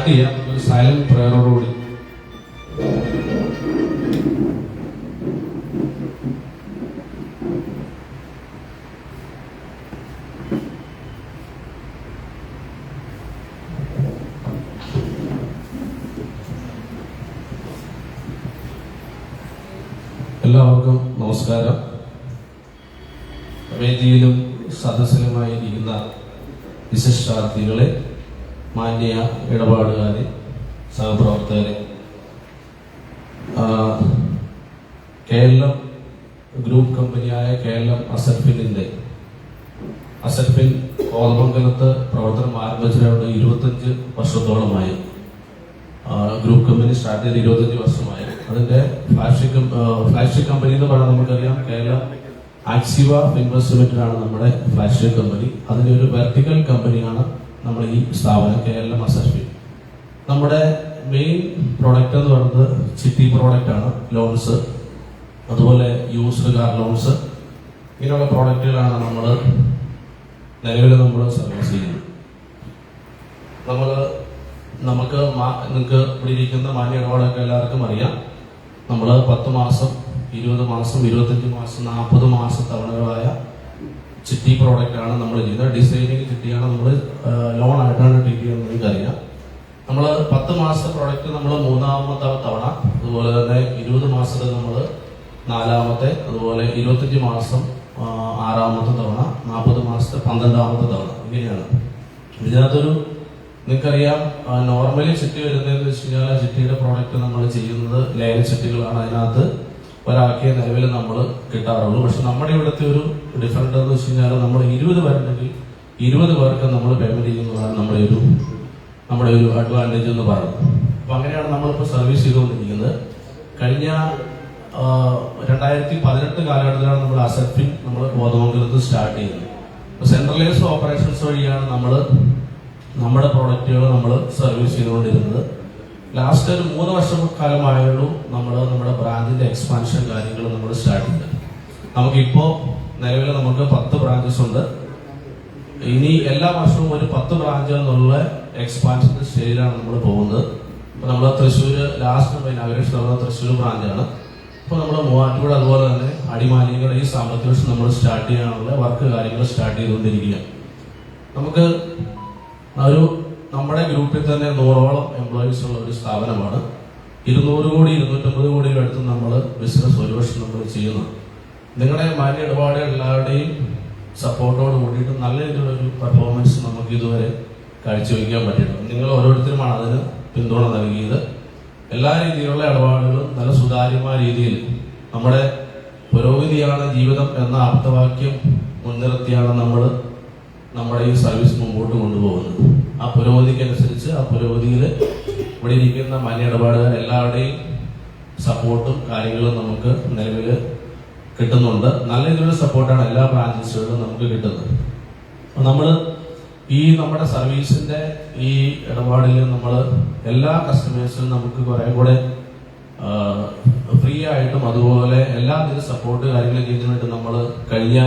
Start ചെയ്യാം ഒരു silent പ്രയറോടുകൂടി. എല്ലാവർക്കും നമസ്കാരം. വേദിയിലും സദസ്സിലുമായിരിക്കുന്ന വിശിഷ്ടാർത്ഥികളെ, മാന്യ ഇടപാടുകാരെ, സഹപ്രവർത്തകരെ, കേരളം ഗ്രൂപ്പ് കമ്പനിയായ കേരളം അസറ്റ്ഫിന്നിന്റെ അസറ്റ്ഫിൻ കോതമംഗലത്ത് പ്രവർത്തനം ആരംഭിച്ചിട്ടുണ്ട്. 25 വർഷത്തോളമായി. ഗ്രൂപ്പ് കമ്പനി സ്റ്റാർട്ട് ചെയ്ത് 25 വർഷമായി. അതിന്റെ ഫ്ലാഗ്ഷിപ്പ് കമ്പനി എന്ന് പറഞ്ഞാൽ നമുക്കറിയാം കേരളം ആക്സിവ ഇൻവെസ്റ്റ്മെന്റിനാണ് നമ്മുടെ ഫ്ലാഗ്ഷിപ്പ് കമ്പനി. അതിന്റെ ഒരു വെർട്ടിക്കൽ കമ്പനിയാണ് നമ്മുടെ ഈ സ്ഥാപനം കേരളം അസറ്റ്ഫിൻ. നമ്മുടെ മെയിൻ പ്രോഡക്റ്റ് എന്ന് പറയുന്നത് ചിട്ടി പ്രോഡക്റ്റ് ആണ്. ലോൺസ്, അതുപോലെ യൂസ്ഡ് കാർ ലോൺസ്, ഇങ്ങനെയുള്ള പ്രോഡക്റ്റുകളാണ് നമ്മൾ നിലവിൽ സർവീസ് ചെയ്യുന്നത്. നിങ്ങൾക്ക് ഇവിടെ ഇരിക്കുന്ന മാന്യ ഇടപാടൊക്കെ എല്ലാവർക്കും അറിയാം. നമ്മൾ 10 മാസം, 20 മാസം, 25 മാസം, 40 മാസം തവണകളായ ചിട്ടി പ്രോഡക്റ്റ് ആണ് നമ്മൾ ചെയ്യുന്നത്. ഡിസൈനിങ് ചിട്ടിയാണ് നമ്മൾ ലോൺ ആയിട്ടാണ് ട്രീറ്റ് ചെയ്യുന്നത്. നിങ്ങൾക്കറിയാം, നമ്മൾ 10 മാസത്തെ പ്രോഡക്റ്റ് നമ്മൾ 3ാമത്തെ തവണ, അതുപോലെ തന്നെ 20 മാസത്തെ നമ്മൾ 4ാമത്തെ, അതുപോലെ 25 മാസം 6ാമത്തെ തവണ, 40 മാസത്തെ 12ാമത്തെ തവണ, ഇങ്ങനെയാണ്. ഇതിനകത്തൊരു നിങ്ങൾക്കറിയാം, നോർമലി ചിട്ടി വരുന്നതെന്ന് വെച്ച് കഴിഞ്ഞാൽ ചിട്ടിയുടെ പ്രോഡക്റ്റ് നമ്മൾ ചെയ്യുന്നത് ലേല ചിട്ടികളാണ്. അതിനകത്ത് ഒരാൾക്കേ നിലവിൽ നമ്മൾ കിട്ടാറുള്ളൂ. പക്ഷെ നമ്മുടെ ഇവിടുത്തെ ഒരു ഡിഫറൻറ്റ് എന്ന് വെച്ച് കഴിഞ്ഞാൽ നമ്മൾ 20 പേരുണ്ടെങ്കിൽ 20 പേർക്ക് നമ്മൾ പേയ്മെന്റ് ചെയ്യുന്നതാണ് നമ്മുടെ ഒരു അഡ്വാൻറ്റേജ് എന്ന് പറയുന്നത്. അപ്പൊ അങ്ങനെയാണ് നമ്മളിപ്പോൾ സർവീസ് ചെയ്തുകൊണ്ടിരിക്കുന്നത്. കഴിഞ്ഞ 2018 കാലഘട്ടത്തിലാണ് നമ്മൾ അസറ്റ്ഫിൻ നമ്മൾ കോതമംഗലത്ത് സ്റ്റാർട്ട് ചെയ്യുന്നത്. സെൻട്രലൈസ്ഡ് ഓപ്പറേഷൻസ് വഴിയാണ് നമ്മുടെ പ്രോഡക്റ്റുകൾ നമ്മൾ സർവീസ് ചെയ്തുകൊണ്ടിരുന്നത്. ലാസ്റ്റ് ഒരു 3 വർഷക്കാലമായുള്ളൂ നമ്മുടെ ബ്രാഞ്ചിന്റെ എക്സ്പാൻഷൻ കാര്യങ്ങൾ നമ്മൾ സ്റ്റാർട്ട് ചെയ്തത്. നമുക്കിപ്പോ നിലവിൽ 10 ബ്രാഞ്ചസ് ഉണ്ട്. ഇനി എല്ലാ വർഷവും ഒരു 10 ബ്രാഞ്ചുകൾ എന്നുള്ള എക്സ്പാൻഷൻ സ്റ്റേജിലാണ് നമ്മൾ പോകുന്നത്. ഇപ്പൊ നമ്മൾ തൃശ്ശൂർ ലാസ്റ്റ് ഇനാഗുറേഷൻ നടന്ന തൃശ്ശൂർ ബ്രാഞ്ചാണ്. ഇപ്പൊ നമ്മൾ മൂവാറ്റുപുഴ, അതുപോലെ തന്നെ അടിമാലിയുടെ ഈ സാമ്പത്തിക വർഷം നമ്മൾ സ്റ്റാർട്ട് ചെയ്യാനുള്ള വർക്ക് കാര്യങ്ങൾ സ്റ്റാർട്ട് ചെയ്തുകൊണ്ടിരിക്കുകയാണ്. നമുക്ക് നമ്മുടെ ഗ്രൂപ്പിൽ തന്നെ 100ഓളം എംപ്ലോയീസ് ഉള്ള ഒരു സ്ഥാപനമാണ്. 200 കോടി 250 കോടിയുടെ അടുത്ത് നമ്മൾ ബിസിനസ് ഒരു വർഷം നമ്മൾ ചെയ്യുന്നു. നിങ്ങളുടെ മാന്യ ഇടപാട് എല്ലാവരുടെയും സപ്പോർട്ടോട് കൂടിയിട്ട് നല്ല രീതിയിലുള്ള ഒരു പെർഫോമൻസ് നമുക്ക് ഇതുവരെ കാഴ്ചവെക്കാൻ പറ്റിയിട്ടുണ്ട്. നിങ്ങൾ ഓരോരുത്തരുമാണ് അതിന് പിന്തുണ നൽകിയത്. എല്ലാ രീതിയിലുള്ള ഇടപാടുകളും നല്ല സുതാര്യമായ രീതിയിൽ നമ്മുടെ പുരോഗതിയാണ് ജീവിതം എന്ന ആപ്തവാക്യം മുൻനിർത്തിയാണ് നമ്മുടെ ഈ സർവീസ് മുമ്പോട്ട് കൊണ്ടുപോകുന്നത്. ആ പുരോഗതിക്കനുസരിച്ച് ആ പുരോഗതിയിൽ ഇവിടെ ഇരിക്കുന്ന മാന്യ ഇടപാടുകാർ എല്ലാവരുടെയും സപ്പോർട്ടും കാര്യങ്ങളും നമുക്ക് നിലവിൽ കിട്ടുന്നുണ്ട്. നല്ല രീതിയിലുള്ള സപ്പോർട്ടാണ് എല്ലാ ബ്രാഞ്ചസുകളിലും നമുക്ക് കിട്ടുന്നത്. നമ്മൾ നമ്മുടെ സർവീസിന്റെ ഈ ഇടപാടിൽ നമ്മൾ എല്ലാ കസ്റ്റമേഴ്സിനും നമുക്ക് കുറെ കൂടെ ഫ്രീ ആയിട്ടും അതുപോലെ എല്ലാ സപ്പോർട്ട് കാര്യങ്ങളും ചെയ്യുന്നതായിട്ട് നമ്മൾ കഴിഞ്ഞ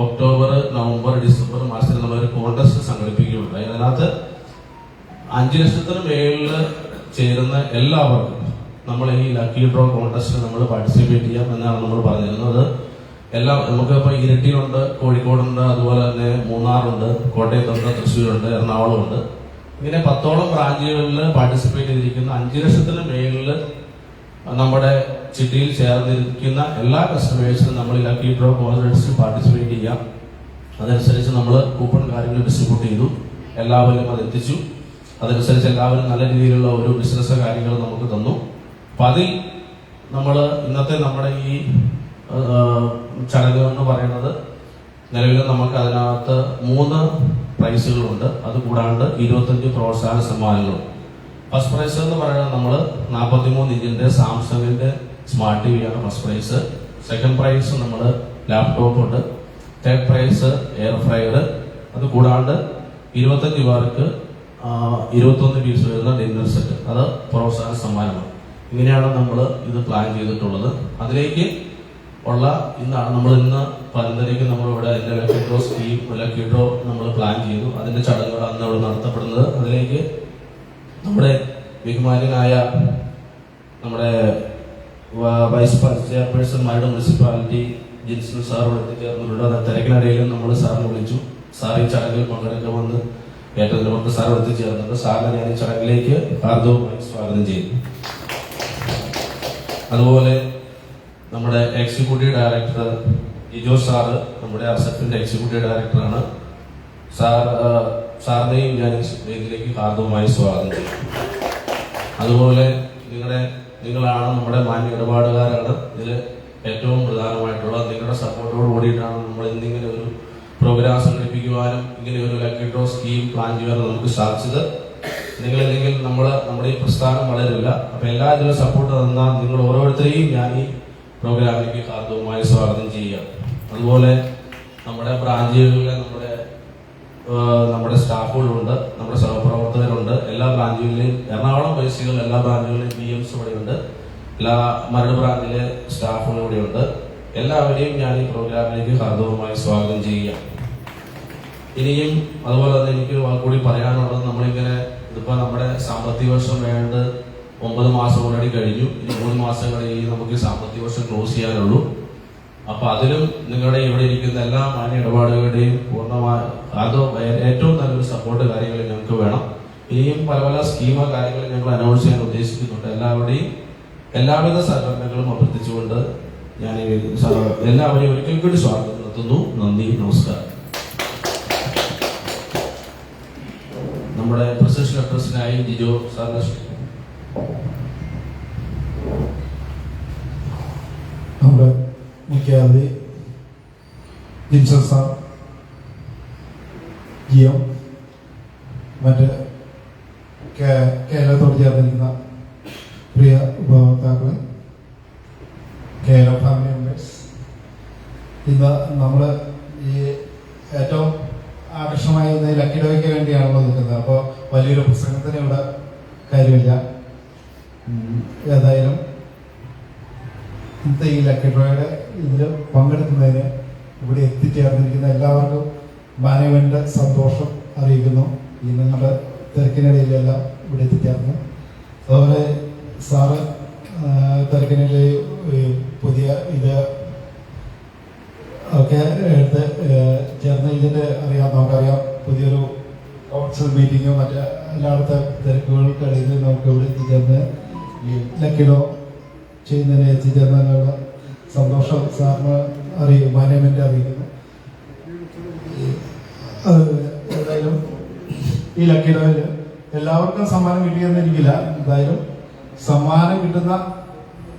ഒക്ടോബർ, നവംബർ, ഡിസംബർ മാസത്തിൽ നമ്മളൊരു കോൺടെസ്റ്റ് സംഘടിപ്പിക്കുകയുണ്ടായി. അതിനകത്ത് 5 ലക്ഷത്തിന് മേളിൽ ചേരുന്ന എല്ലാവർക്കും നമ്മൾ ഈ ലക്കി ഡ്രോ കോൺടെസ്റ്റിൽ നമ്മൾ പാർട്ടിസിപ്പേറ്റ് ചെയ്യാം എന്നാണ് നമ്മൾ പറഞ്ഞിരുന്നത്. നമുക്കിപ്പോൾ ഇരിട്ടിയിലുണ്ട്, കോഴിക്കോടുണ്ട്, അതുപോലെ തന്നെ മൂന്നാറുണ്ട്, കോട്ടയത്തുണ്ട്, തൃശ്ശൂരുണ്ട്, എറണാകുളമുണ്ട്. ഇങ്ങനെ 10ഓളം ബ്രാഞ്ചുകളിൽ പാർട്ടിസിപ്പേറ്റ് ചെയ്തിരിക്കുന്ന 5 ലക്ഷത്തിന് മേളിൽ നമ്മുടെ ചിട്ടിയിൽ ചേർന്നിരിക്കുന്ന എല്ലാ കസ്റ്റമേഴ്സിനും നമ്മൾ ലക്കി ഡ്രോ കോൺടെസ്റ്റിൽ പാർട്ടിസിപ്പേറ്റ് ചെയ്യാം. അതനുസരിച്ച് നമ്മൾ കൂപ്പൺ കാര്യങ്ങൾ ഡിസ്ട്രിബ്യൂട്ട് ചെയ്തു. എല്ലാവരും അത് എത്തിച്ചു. അതനുസരിച്ച് എല്ലാവരും നല്ല രീതിയിലുള്ള ഒരു ബിസിനസ് കാര്യങ്ങൾ നമുക്ക് തന്നു. അപ്പൊ അതിൽ ഇന്നത്തെ നമ്മുടെ ഈ ചടങ്ങ് എന്ന് പറയുന്നത് നിലവിൽ നമുക്ക് അതിനകത്ത് 3 പ്രൈസുകളുണ്ട്. അത് കൂടാണ്ട് 25 പ്രോത്സാഹന സമ്മാനങ്ങളുണ്ട്. ഫസ്റ്റ് പ്രൈസ് എന്ന് പറയുന്നത് നമ്മൾ 43 ഇഞ്ചിന്റെ സാംസങ്ങിന്റെ സ്മാർട്ട് ടി വി ആണ് ഫസ്റ്റ് പ്രൈസ്. സെക്കൻഡ് പ്രൈസ് നമ്മൾ ലാപ്ടോപ്പ് ഉണ്ട്. Third prize air fryer. അത് കൂടാണ്ട് 25 പേർക്ക് 21 പീസ് വരുന്ന ഡിന്നർ സെറ്റ്, അത് പ്രോത്സാഹന സമ്മാനമാണ്. ഇങ്ങനെയാണ് നമ്മൾ ഇത് പ്ലാൻ ചെയ്തിട്ടുള്ളത്. അതിലേക്ക് ഉള്ള ഇന്ന് 15 നമ്മളിവിടെ അതിന്റെ lucky draw scheme, lucky draw നമ്മൾ പ്ലാൻ ചെയ്തു. അതിന്റെ ചടങ്ങുകൾ അന്ന് അവിടെ നടത്തപ്പെടുന്നത്. അതിലേക്ക് നമ്മുടെ ബഹുമാന്യനായ നമ്മുടെ വൈസ് ചെയർപേഴ്സൺമാരുടെ മുനിസിപ്പാലിറ്റി ജിൻസൺ സാർ എത്തിച്ചേർന്നിട്ടുണ്ട്. തിരക്കിനിടയിലും നമ്മൾ സാറിനെ വിളിച്ചു. സാർ ഈ ചടങ്ങിൽ പങ്കെടുക്കുമെന്ന് ഏറ്റവും നമുക്ക് സാർ എത്തിച്ചേർന്നത്. സാറിനെ ഞാൻ ഈ ചടങ്ങിലേക്ക് ഹാർദവുമായി സ്വാഗതം ചെയ്യുന്നു. അതുപോലെ നമ്മുടെ എക്സിക്യൂട്ടീവ് ഡയറക്ടർ ജിജോ സാറ് നമ്മുടെ അസെറ്റിന്റെ എക്സിക്യൂട്ടീവ് ഡയറക്ടറാണ്. സാറിനെയും ഞാൻ വേദിയിലേക്ക് ഹാർദവുമായി സ്വാഗതം ചെയ്യും. അതുപോലെ നിങ്ങളാണ് നമ്മുടെ മാന്യ ഇടപാടുകാരാണ്. ഇതിൽ ഏറ്റവും പ്രധാനമായിട്ടുള്ള നിങ്ങളുടെ സപ്പോർട്ടോട് കൂടിയിട്ടാണ് നമ്മൾ ഇന്നിങ്ങനെ ഒരു പ്രോഗ്രാം സംഘടിപ്പിക്കുവാനും ഇങ്ങനെ ഒരു ലക്കി ഡ്രോ സ്കീം പ്ലാൻ ചെയ്യാനും നമുക്ക് സാധിച്ചത്. നിങ്ങളില്ലെങ്കിൽ നമ്മുടെ ഈ പ്രസ്ഥാനം വളരില്ല. അപ്പൊ എല്ലാ ഇതിലും സപ്പോർട്ട് തന്ന നിങ്ങൾ ഓരോരുത്തരെയും ഞാൻ ഈ പ്രോഗ്രാമിലേക്ക് ഹാർദവുമായി സ്വാഗതം ചെയ്യുക. അതുപോലെ നമ്മുടെ ബ്രാഞ്ചുകളിലെ നമ്മുടെ സ്റ്റാഫുകളുണ്ട്, നമ്മുടെ സഹപ്രവർത്തകരുണ്ട്. എല്ലാ ബ്രാഞ്ചുകളിലെയും എറണാകുളം ബേസികൾ എല്ലാ ബ്രാഞ്ചുകളിലെയും BMs ഇവിടെയുണ്ട്. എല്ലാ മരട് ബ്രാഞ്ചിലെ സ്റ്റാഫുകൾ ഇവിടെയുണ്ട്. എല്ലാവരെയും ഞാൻ ഈ പ്രോഗ്രാമിലേക്ക് ഹാർദവുമായി സ്വാഗതം ചെയ്യുക. ഇനിയും അതുപോലെ തന്നെ എനിക്ക് കൂടി പറയാനുള്ളത്, നമ്മളിങ്ങനെ ഇതിപ്പോ നമ്മുടെ സാമ്പത്തിക വർഷം വേണ്ട 9 മാസം ഓൾറെഡി കഴിഞ്ഞു. ഇനി 3 മാസം കഴിഞ്ഞ് നമുക്ക് സാമ്പത്തിക വർഷം ക്ലോസ് ചെയ്യാനുള്ളൂ. അപ്പൊ അതിലും നിങ്ങളുടെ ഇവിടെ ഇരിക്കുന്ന എല്ലാ മാന്യ ഇടപാടുകളുടെയും പൂർണ്ണമായ ഏറ്റവും നല്ലൊരു സപ്പോർട്ട് കാര്യങ്ങൾ ഞങ്ങൾക്ക് വേണം. ഇനിയും പല സ്കീമോ കാര്യങ്ങളും ഞങ്ങൾ അനൗൺസ് ചെയ്യാൻ ഉദ്ദേശിക്കുന്നുണ്ട്. എല്ലാവരുടെയും എല്ലാവിധ സഹകരണങ്ങളും അഭ്യർത്ഥിച്ചുകൊണ്ട് ഞാൻ എല്ലാവരെയും ഒരിക്കൽ കൂടി സ്വാഗതം നടത്തുന്നു. നന്ദി, നമസ്കാരം. നമ്മുടെ പ്രസിഡന്റ് ലെറ്റേഴ്സിനായി ജിജോ സാറിന് നമ്മുടെ മുഖ്യാതിഥി ജിൻസൺ സാർ, GM, മറ്റ് കേരളത്തോട് ചേർന്നിരിക്കുന്ന പ്രിയ ഉപഭോക്താക്കളെ, കേരള ഫാമിലി മെമ്പേഴ്സ്, ഇന്ന് നമ്മൾ ഈ ഏറ്റവും ആകർഷണമായി ഇന്ന് ലക്കി ഡോയ്ക്ക് വേണ്ടിയാണല്ലോ നിൽക്കുന്നത്. അപ്പോൾ വലിയൊരു പ്രസംഗത്തിന് ഇവിടെ കാര്യമില്ല. ഏതായാലും ഇന്നത്തെ ഈ ലക്കി ഡ്രോയുടെ ഇതിൽ പങ്കെടുക്കുന്നതിന് ഇവിടെ എത്തിച്ചേർന്നിരിക്കുന്ന എല്ലാവർക്കും മാനേജ്മെന്റ് സന്തോഷം അറിയിക്കുന്നു. ഈ നിങ്ങളുടെ തിരക്കിനിടയിലെല്ലാം ഇവിടെ എത്തിച്ചേർന്നു. അതുപോലെ സാറ് തിരക്കിനിടയിൽ പുതിയ ഇത് ഒക്കെ എടുത്ത് ചേർന്ന് ഇതിൻ്റെ നമുക്കറിയാം പുതിയൊരു കൗൺസിൽ മീറ്റിങ്ങോ മറ്റേ എല്ലായിടത്തെ തിരക്കുകൾക്കിടയിൽ നമുക്ക് ഇവിടെ എത്തിച്ചേർന്ന് ഈ ലക്കിഡോ ചെയ്യുന്നതിന് എത്തിച്ചേർന്നതിനുള്ള സന്തോഷം സാറിന് മാനേജ്മെന്റ് അറിയിക്കുന്നു. ഏതായാലും ഈ ലക്കിഡോയിൽ എല്ലാവർക്കും സമ്മാനം കിട്ടിയെന്നിരിക്കില്ല. എന്തായാലും സമ്മാനം കിട്ടുന്ന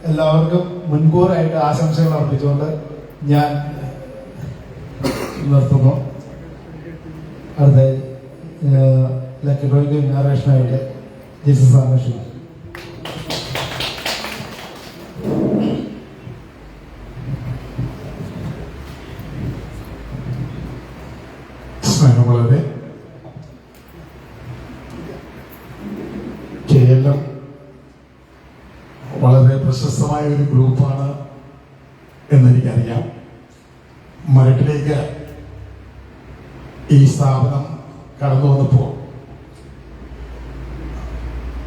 എല്ലാവർക്കും മുൻകൂറായിട്ട് ആശംസകൾ അർപ്പിച്ചുകൊണ്ട് ഞാൻ നിർത്തുന്നു. അടുത്ത ലക്കി ഡ്രോയ്ക്ക് ഇനാഗ്രേഷനായിട്ട് ജിൻസൺ സാറിനെ ക്ഷണിക്കുന്നു. സ്നേഹമുള്ളവരെ, KLM വളരെ പ്രശസ്തമായ ഒരു ഗ്രൂപ്പാണ് എന്നെനിക്കറിയാം. മരട്ടിലേക്ക് ഈ സ്ഥാപനം കടന്നു വന്നപ്പോൾ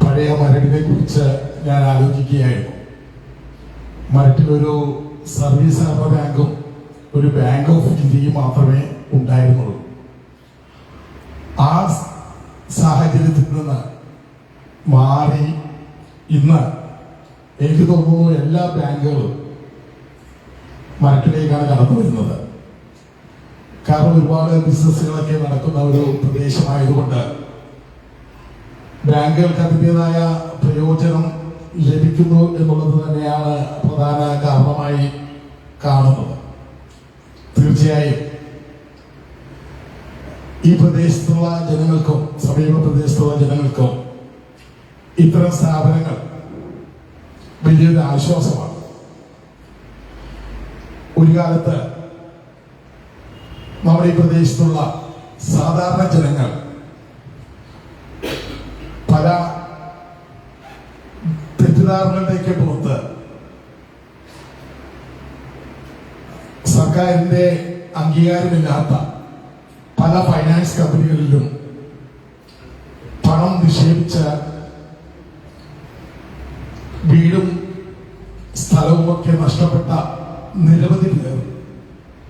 പഴയ മരടിനെ കുറിച്ച് ഞാൻ ആലോചിക്കുകയായിരുന്നു. മരട്ടിലൊരു സർവീസ് സഹകരണ ബാങ്കും ഒരു ബാങ്ക് ഓഫ് ഇന്ത്യയും മാത്രമേ ഉണ്ടായിരുന്നുള്ളൂ. ആ സാഹചര്യത്തിൽ നിന്ന് മാറി ഇന്ന് എനിക്ക് തോന്നുന്നു എല്ലാ ബാങ്കുകളും മരട്ടിലേക്കാണ് കടന്നു വരുന്നത്. കാരണം ഒരുപാട് ബിസിനസ്സുകളൊക്കെ നടക്കുന്ന ഒരു പ്രദേശമായതുകൊണ്ട് ബാങ്കുകൾക്ക് അതിൻ്റെതായ പ്രയോജനം ലഭിക്കുന്നു എന്നുള്ളത് തന്നെയാണ് പ്രധാന കാരണമായി കാണുന്നത്. തീർച്ചയായും ഈ പ്രദേശത്തുള്ള ജനങ്ങൾക്കും സമീപ പ്രദേശത്തുള്ള ജനങ്ങൾക്കും ഇത്തരം സ്ഥാപനങ്ങൾ വലിയൊരു ആശ്വാസമാണ്. ഒരു കാലത്ത് നമ്മുടെ ഈ പ്രദേശത്തുള്ള സാധാരണ ജനങ്ങൾ പല തെറ്റിദ്ധാരണകളുടെയൊക്കെ പുറത്ത് സർക്കാരിന്റെ അംഗീകാരമില്ലാത്ത പല ഫൈനാൻസ് കമ്പനികളിലും പണം നിക്ഷേപിച്ച് വീടും സ്ഥലവും ഒക്കെ നഷ്ടപ്പെട്ട നിരവധി പേർ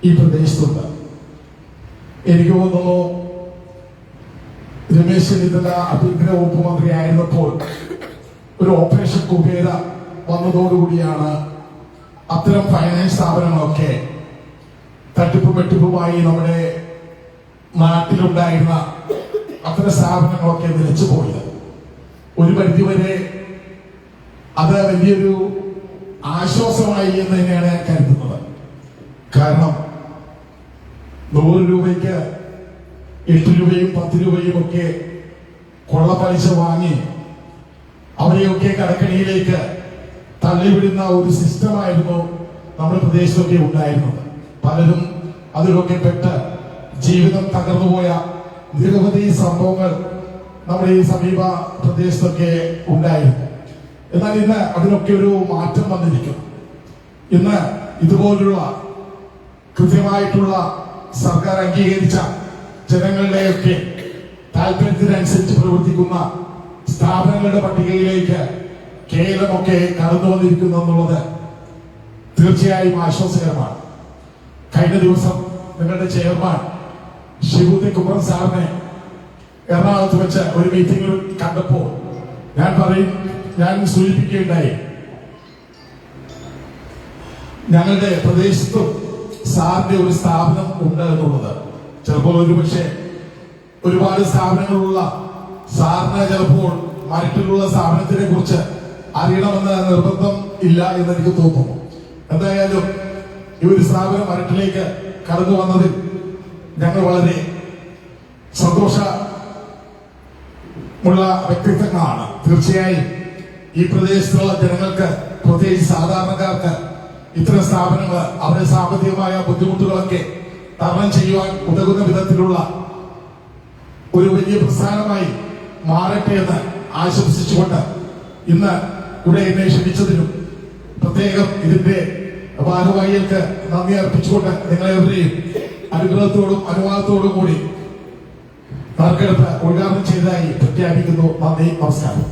ഈ പ്രദേശത്തുണ്ട്. എനിക്ക് തോന്നുന്നു രമേശ് ചെന്നിത്തല ആഭ്യന്തര വകുപ്പ് മന്ത്രിയായിരുന്നപ്പോൾ ഒരു ഓപ്പറേഷൻ കുബേര വന്നതോടുകൂടിയാണ് അത്തരം ഫൈനാൻസ് സ്ഥാപനങ്ങളൊക്കെ തട്ടിപ്പും വെട്ടിപ്പുമായി നമ്മുടെ നാട്ടിലുണ്ടായിരുന്ന അത്തരം സ്ഥാപനങ്ങളൊക്കെ നിലച്ചു പോയത്. ഒരു പരിധിവരെ അത് വലിയൊരു ആശ്വാസമായി എന്ന് തന്നെയാണ് ഞാൻ കരുതുന്നത്. കാരണം 100 രൂപയ്ക്ക് 8 രൂപയും 10 രൂപയും ഒക്കെ കൊള്ളപ്പലിശ വാങ്ങി അവരെയൊക്കെ കടക്കണിയിലേക്ക് തള്ളിവിടുന്ന ഒരു സിസ്റ്റമായിരുന്നു നമ്മുടെ പ്രദേശത്തൊക്കെ ഉണ്ടായിരുന്നത്. പലരും അതിലൊക്കെ പെട്ട് ജീവിതം തകർന്നുപോയ നിരവധി സംഭവങ്ങൾ നമ്മുടെ ഈ സമീപ പ്രദേശത്തൊക്കെ ഉണ്ടായിരുന്നു. എന്നാൽ ഇന്ന് അതിനൊക്കെ ഒരു മാറ്റം വന്നിരിക്കും. ഇന്ന് ഇതുപോലുള്ള കൃത്യമായിട്ടുള്ള സർക്കാർ അംഗീകരിച്ച ജനങ്ങളുടെയൊക്കെ താല്പര്യത്തിനനുസരിച്ച് പ്രവർത്തിക്കുന്ന സ്ഥാപനങ്ങളുടെ പട്ടികയിലേക്ക് കേരളമൊക്കെ കടന്നു വന്നിരിക്കുന്നു എന്നുള്ളത് തീർച്ചയായും ആശ്വാസകരമാണ്. കഴിഞ്ഞ ദിവസം നിങ്ങളുടെ ചെയർമാൻ ഷിബുദി കുമരൻ സാറിനെ എറണാകുളത്ത് വെച്ച് ഒരു മീറ്റിംഗിൽ കണ്ടപ്പോൾ ഞാൻ സൂചിപ്പിക്കുകയുണ്ടായി, ഞങ്ങളുടെ പ്രദേശത്തും സാറിന്റെ ഒരു സ്ഥാപനം ഉണ്ട് എന്നുള്ളത്. ചിലപ്പോൾ ഒരുപക്ഷെ ഒരുപാട് സ്ഥാപനങ്ങളുള്ള സാറിന് ചിലപ്പോൾ മരട്ടിലുള്ള സ്ഥാപനത്തിനെ കുറിച്ച് അറിയണമെന്ന് നിർബന്ധം ഇല്ല എന്ന് എനിക്ക് തോന്നുന്നു. എന്തായാലും ഈ ഒരു സ്ഥാപനം മരട്ടിലേക്ക് കടന്നു വന്നതിൽ ഞങ്ങൾ വളരെ സന്തോഷമുള്ള വ്യക്തിത്വങ്ങളാണ്. തീർച്ചയായും ഈ പ്രദേശത്തുള്ള ജനങ്ങൾക്ക്, പ്രത്യേകിച്ച് സാധാരണക്കാർക്ക് ഇത്തരം സ്ഥാപനങ്ങൾ അവരുടെ സാമ്പത്തികമായ ബുദ്ധിമുട്ടുകളൊക്കെ തരണം ചെയ്യുവാൻ ഉതകുന്ന വിധത്തിലുള്ള ഒരു വലിയ പ്രസ്ഥാനമായി മാറട്ടെ എന്ന് ആശംസിച്ചുകൊണ്ട് ഇന്ന് ഇവിടെ എന്നെ ക്ഷണിച്ചതിനും പ്രത്യേകം ഇതിന്റെ ഭാരവാഹികൾക്ക് നന്ദി അർപ്പിച്ചുകൊണ്ട് നിങ്ങളെവരെയും അനുഗ്രഹത്തോടും അനുവാദത്തോടും കൂടി നറുക്കെടുപ്പ് ഉദ്ഘാടനം ചെയ്തതായി പ്രഖ്യാപിക്കുന്നു. നന്ദി, നമസ്കാരം.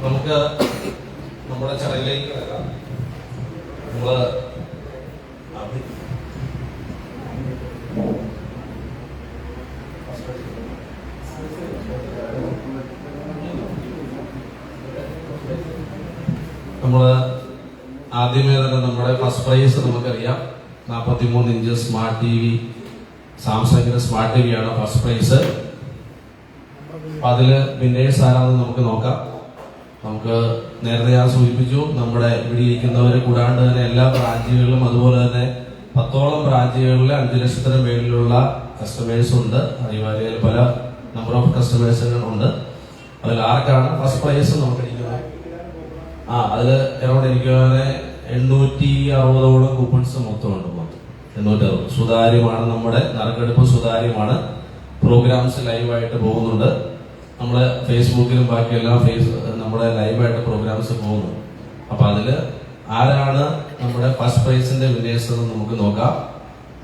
നമുക്ക് നമ്മുടെ ചടങ്ങിലേക്ക് കിടക്കാം. നമ്മള് ആദ്യമേ തന്നെ നമ്മുടെ ഫസ്റ്റ് പ്രൈസ് നമുക്കറിയാം, 43 ഇഞ്ച് സ്മാർട്ട് TV, സാംസങ്ങിന്റെ സ്മാർട്ട് TV ആണ് ഫസ്റ്റ് പ്രൈസ്. അതില് വിന്നേഴ്സ് ആരാണെന്ന് നമുക്ക് നോക്കാം. നമുക്ക് നേരത്തെ ഞാൻ സൂചിപ്പിച്ചു, നമ്മുടെ ഇവിടെ ഇരിക്കുന്നവരെ കൂടാണ്ട് തന്നെ എല്ലാ ബ്രാഞ്ചുകളിലും അതുപോലെ തന്നെ 10ഓളം ബ്രാഞ്ചുകളിൽ 5 ലക്ഷത്തിന് മേളിലുള്ള കസ്റ്റമേഴ്സ് ഉണ്ട്. അറിവാലയിൽ പല നമ്പർ ഓഫ് കസ്റ്റമേഴ്സ് ഉണ്ട്. അതിൽ ആർക്കാണ് ഫസ്റ്റ് പ്രൈസ് നമുക്ക് ഇരിക്കുന്നത്? അതില് എറൗണ്ട് എനിക്ക് 860ഓളം കൂപ്പൺസ് മൊത്തമുണ്ട്. 860 സുതാര്യമാണ്. നമ്മുടെ നറുക്കെടുപ്പ് സുതാര്യമാണ്. പ്രോഗ്രാംസ് ലൈവായിട്ട് പോകുന്നുണ്ട്. നമ്മള് ഫേസ്ബുക്കിലും ബാക്കിയെല്ലാം നമ്മുടെ ലൈവായിട്ട് പ്രോഗ്രാംസ് പോകുന്നു. അപ്പൊ അതില് ആരാണ് നമ്മുടെ ഫസ്റ്റ് പ്രൈസിന്റെ വിന്നേഴ്സ് എന്ന് നമുക്ക് നോക്കാം.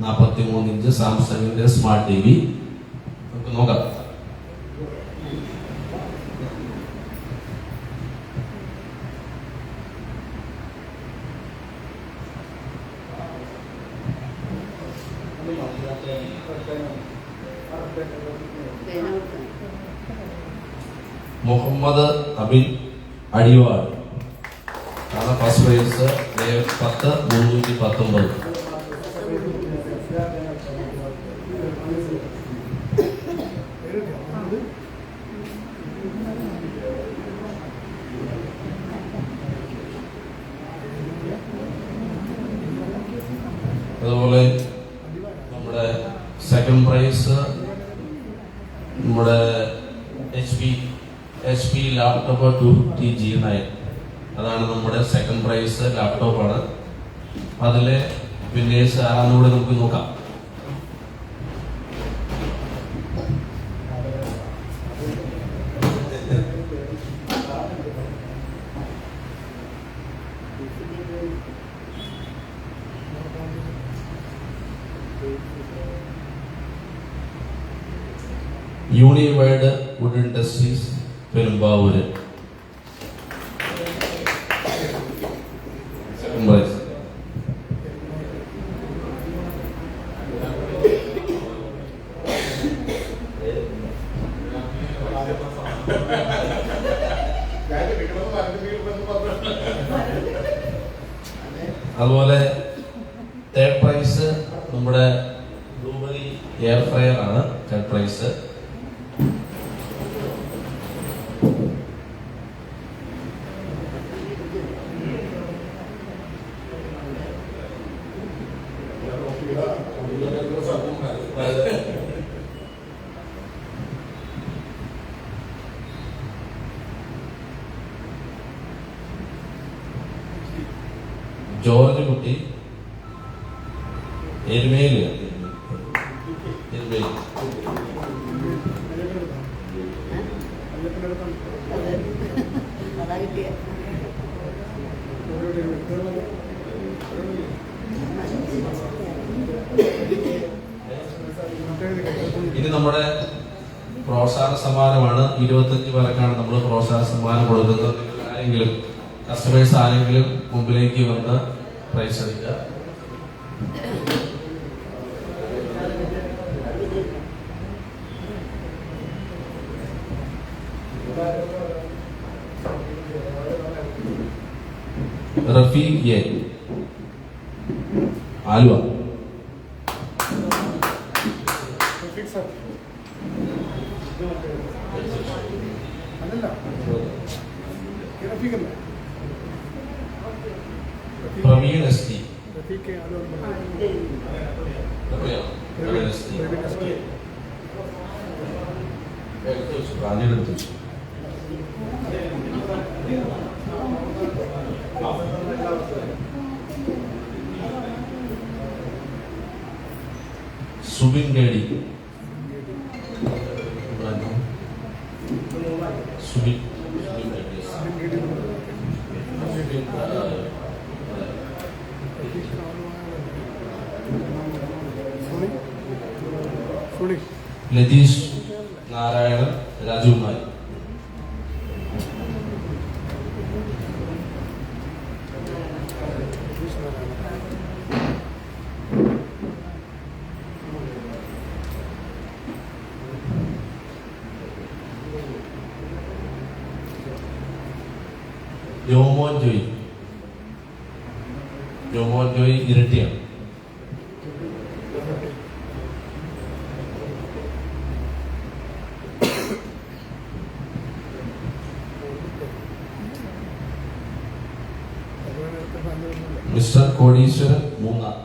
43 ഇഞ്ച് സാംസങ്ങിന്റെ സ്മാർട്ട് TV നമുക്ക് നോക്കാം. മുഹമ്മദ് അബിൻ അടിവാട് ആണ് ഫസ്റ്റ് പ്രൈസ്. 10,319. അതുപോലെ നമ്മുടെ സെക്കൻഡ് പ്രൈസ് നമ്മുടെ HP ലാപ്ടോപ്പ് 250 G9 അതാണ് നമ്മുടെ സെക്കൻഡ് പ്രൈസ്. ലാപ്ടോപ്പാണ്. അതിലെ വിന്നേഴ്സ് ആരാന്നുകൂടെ നമുക്ക് നോക്കാം. യൂണിവേർഡ് wood industries Perumbavoor. Second prize അതുപോലെ തേർഡ് പ്രൈസ് നമ്മുടെ ബ്ലൂബെറി എയർ ഫ്രയർ ആണ് third prize. George Kutty Erumeli. ഇനി നമ്മുടെ പ്രോത്സാഹന സമ്മാനമാണ്. 25 പേർക്കാണ് നമ്മൾ പ്രോത്സാഹന സമ്മാനം കൊടുക്കുന്നത്. ആരെങ്കിലും കസ്റ്റമേഴ്സ് ആരെങ്കിലും മുമ്പിലേക്ക് വന്ന് പ്രൈസ് എടുക്കുക. Rafeeq A, Aluva. Praveen S T. Subin ഗേഡി. സുബിൻ ലതീഷ് നാരായണൻ, രാജകുമാരി. ജോമോൻ ജോയ്. ജോമോൻ ജോയ് ഇരട്ടിയാണ്. Mister Kodeeswaran Munnar.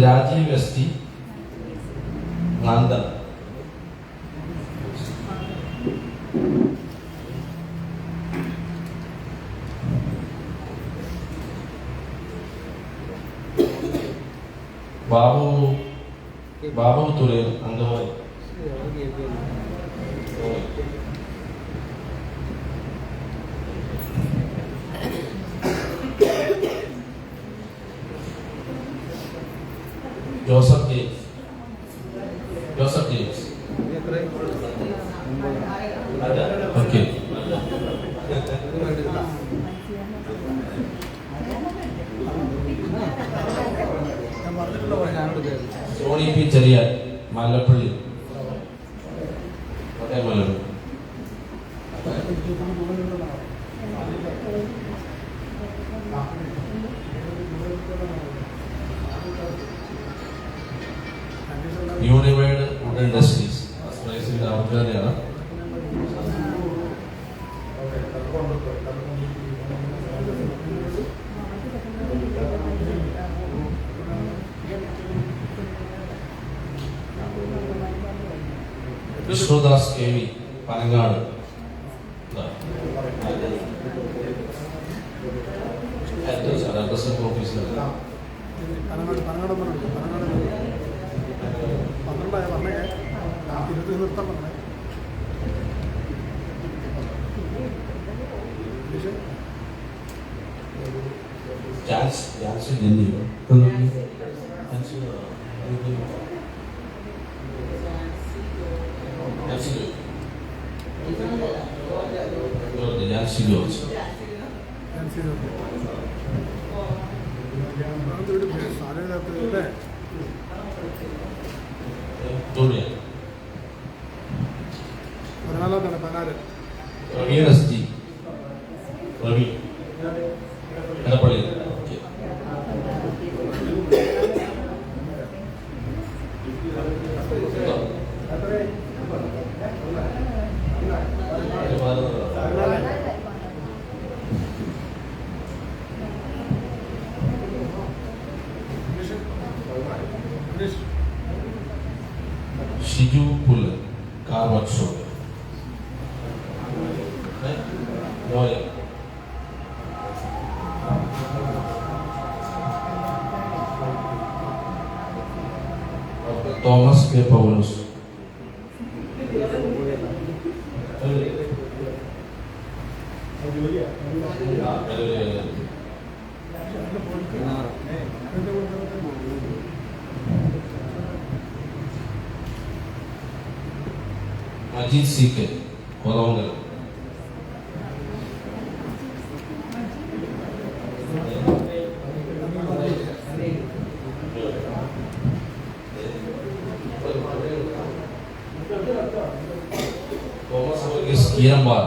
Rajeev S T, നാന്ദൻ. ബാബു തുരേൻ, Angamaly. Joseph James. Joseph James. Okay. Sony P Cherian, Mallappally. യൂണിവേഡ് ഫുഡ് ഇൻഡസ്ട്രീസ് അവർക്ക് തന്നെയാണ്. Vishnudas K V, Panangad. ഓഫീസിൽ ജാൻസി ജെന്നിയോ ജാൻസി ജോർജ് ജോലിയ പ്രവീൺ എസ് ജി പ്രവീൺ എടപ്പള്ളി ഷിജു പുല്ല് car workshop Thomas K Paulose Ajith C K കൊറവങ്കൽ Thomas Varghese ഈരമ്പാറ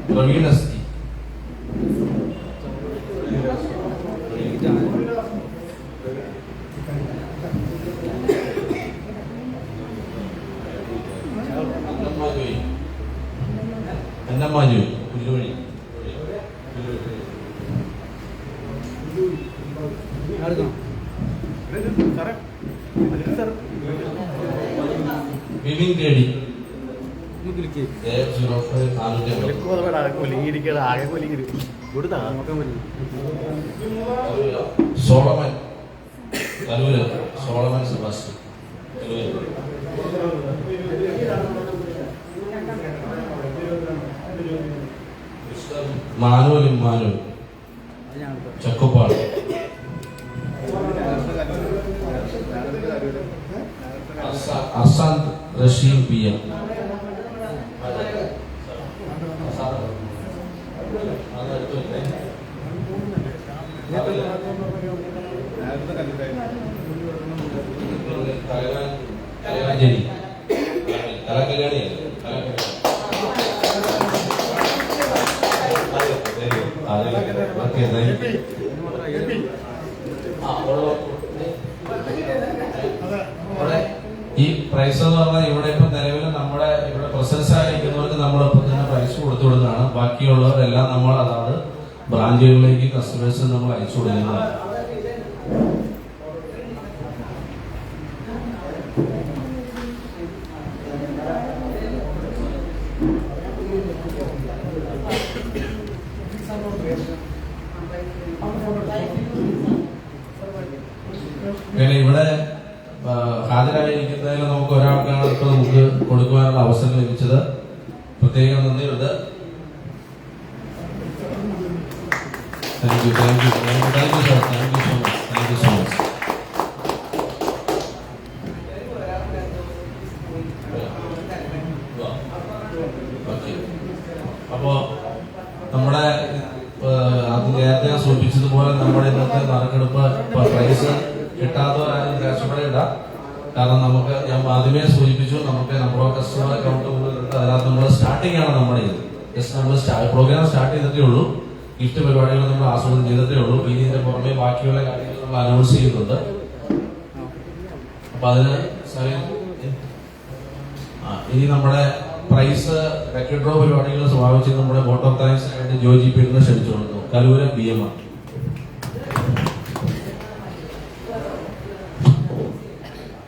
പ്രവീൺ എസ് ജി അന്നമാജു പുല്ലുവഴി വിപിൻ കേടി സോളമൻ കലൂര് സോളമൻ സെബാസ്റ്റ്യൻ മാനുവലും മാനു ചക്കുപ്പാട് അസാന്ത് റഷീം പി എം കലകാഞ്ചേരി ഈ പ്രൈസ് എന്ന് പറഞ്ഞാൽ ഇവിടെ ഇപ്പൊ നിലവിൽ നമ്മുടെ ഇവിടെ പ്രസൻസ് ആയിരിക്കുന്നവർക്ക് നമ്മളിപ്പോൾ തന്നെ പ്രൈസ് കൊടുത്തു വിടുന്നതാണ്. ബാക്കിയുള്ളവരെല്ലാം നമ്മൾ അതാത് ബ്രാഞ്ചുകളിലേക്ക് കസ്റ്റമേഴ്സിന് നമ്മൾ അയച്ചു കൊടുക്കുന്നതാണ്. പിന്നെ ഇവിടെ ഹാജരായിരിക്കുന്നതിൽ നമുക്ക് ഒരാൾക്കാണ് ഇപ്പൊ നമുക്ക് കൊടുക്കുവാനുള്ള അവസരം ലഭിച്ചത്. പ്രത്യേകം നന്ദിയുണ്ട്. Thank you sir, thank you so much. അപ്പോ നമ്മുടെ അത് നേരത്തെ ഞാൻ സൂചിപ്പിച്ചതുപോലെ നമ്മുടെ ഇന്നത്തെ നറുക്കെടുപ്പ് പ്രൈസ് കിട്ടാത്തവരാരും രക്ഷപ്പെടേണ്ട. കാരണം നമുക്ക് ഞാൻ ആദ്യമേ സൂചിപ്പിച്ചു, നമുക്ക് നമ്പർ ഓഫ് കസ്റ്റമർ അക്കൗണ്ട് കൂടുതലുണ്ട്. അതിനകത്ത് നമ്മൾ സ്റ്റാർട്ടിംഗ് ആണ് നമ്മുടെ ഇത്. ജസ്റ്റ് നമ്മൾ പ്രോഗ്രാം സ്റ്റാർട്ട് ചെയ്തിട്ടേ ഉള്ളൂ. ഗിഫ്റ്റ് പരിപാടികൾ നമ്മൾ ആസ്വാദനം ചെയ്തിട്ടേ ഉള്ളൂ. ഇനി ഇതിന്റെ പുറമെ ബാക്കിയുള്ള കാര്യങ്ങൾ നമ്മൾ അനൗൺസ് ചെയ്യുന്നുണ്ട്. അപ്പൊ അതിന് ഇനി നമ്മുടെ പ്രൈസ് ലക്കി ഡ്രോ പരിപാടികൾ സ്വാഗതിച്ച് നമ്മുടെ വോട്ട് ഓഫ് താങ്ക്സ് ആയിട്ട് ജോജി പീഡിനെ ക്ഷണിച്ചു കൊടുത്തു. Kaloor B M.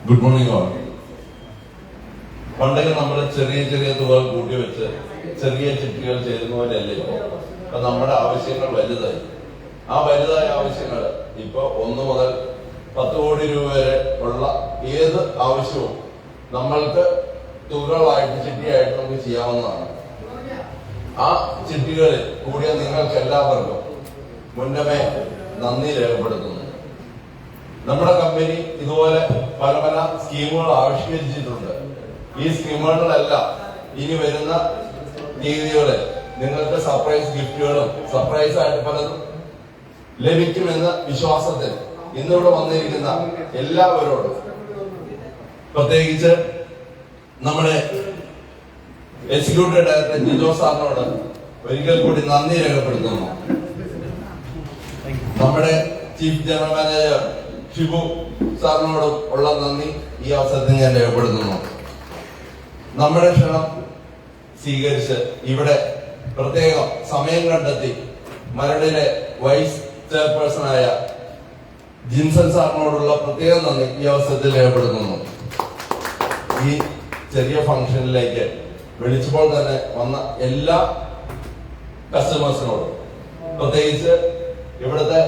Good morning all. പണ്ടൊക്കെ നമ്മൾ ചെറിയ ചെറിയ തുകകൾ കൂട്ടി വെച്ച് ചെറിയ ചിട്ടികൾ ചെയ്യുന്നവരല്ലേ ഇപ്പൊ നമ്മുടെ ആവശ്യങ്ങൾ വലുതായി. ആ വലുതായ ആവശ്യങ്ങൾ ഇപ്പൊ 1 മുതൽ 10 കോടി രൂപ വരെ ഉള്ള ഏത് ആവശ്യവും നമ്മൾക്ക് തുകകളായിട്ട് ചിട്ടിയായിട്ട് നമുക്ക് ചെയ്യാവുന്നതാണ്. ആ ചിട്ടികളിൽ കൂടിയ നിങ്ങൾക്ക് എല്ലാവർക്കും മുന്നമേ നന്ദി രേഖപ്പെടുത്തുന്നു. നമ്മുടെ കമ്പനി ഇതുപോലെ പല പല സ്കീമുകൾ ആവിഷ്കരിച്ചിട്ടുണ്ട്. ഈ സ്കീമുകളിലെല്ലാം ഇനി വരുന്ന തീയതികളിൽ നിങ്ങൾക്ക് സർപ്രൈസ് ഗിഫ്റ്റുകളും സർപ്രൈസ് ആയിട്ട് പലതും ലഭിക്കുമെന്ന വിശ്വാസത്തിൽ ഇന്നിവിടെ വന്നിരിക്കുന്ന എല്ലാവരോടും, പ്രത്യേകിച്ച് നമ്മുടെ എക്സിക്യൂട്ടീവ് ഡയറക്ടർ ജിജോ സാറിനോട് ഒരിക്കൽ കൂടി നന്ദി രേഖപ്പെടുത്തുന്നു. നമ്മുടെ ചീഫ് ജനറൽ മാനേജർ ഷിബു സാറിനോടും ഉള്ള നന്ദി ഈ അവസരത്തിൽ ഞാൻ രേഖപ്പെടുത്തുന്നു. നമ്മുടെ ക്ഷണം സ്വീകരിച്ച് ഇവിടെ പ്രത്യേകം സമയം കണ്ടെത്തി മരടിലെ വൈസ് ചെയർപേഴ്സണായ ജിൻസൺ സാറിനോടുള്ള പ്രത്യേക നന്ദി ഈ അവസരത്തിൽ രേഖപ്പെടുത്തുന്നു. ഈ ചെറിയ ഫംഗ്ഷനിലേക്ക് വിളിച്ചപ്പോൾ തന്നെ വന്ന എല്ലാ കസ്റ്റമേഴ്സിനോടും, പ്രത്യേകിച്ച് ഇവിടുത്തെ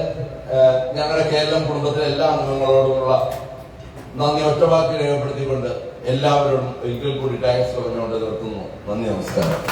ഞങ്ങളുടെ കേരളം കുടുംബത്തിലെ എല്ലാ അംഗങ്ങളോടുമുള്ള നന്ദി ഒറ്റവാക്കി രേഖപ്പെടുത്തിക്കൊണ്ട് എല്ലാവരോടും ഒരിക്കൽ കൂടി താങ്ക്സ് പറഞ്ഞുകൊണ്ട് നിർത്തുന്നു. നന്ദി, നമസ്കാരം.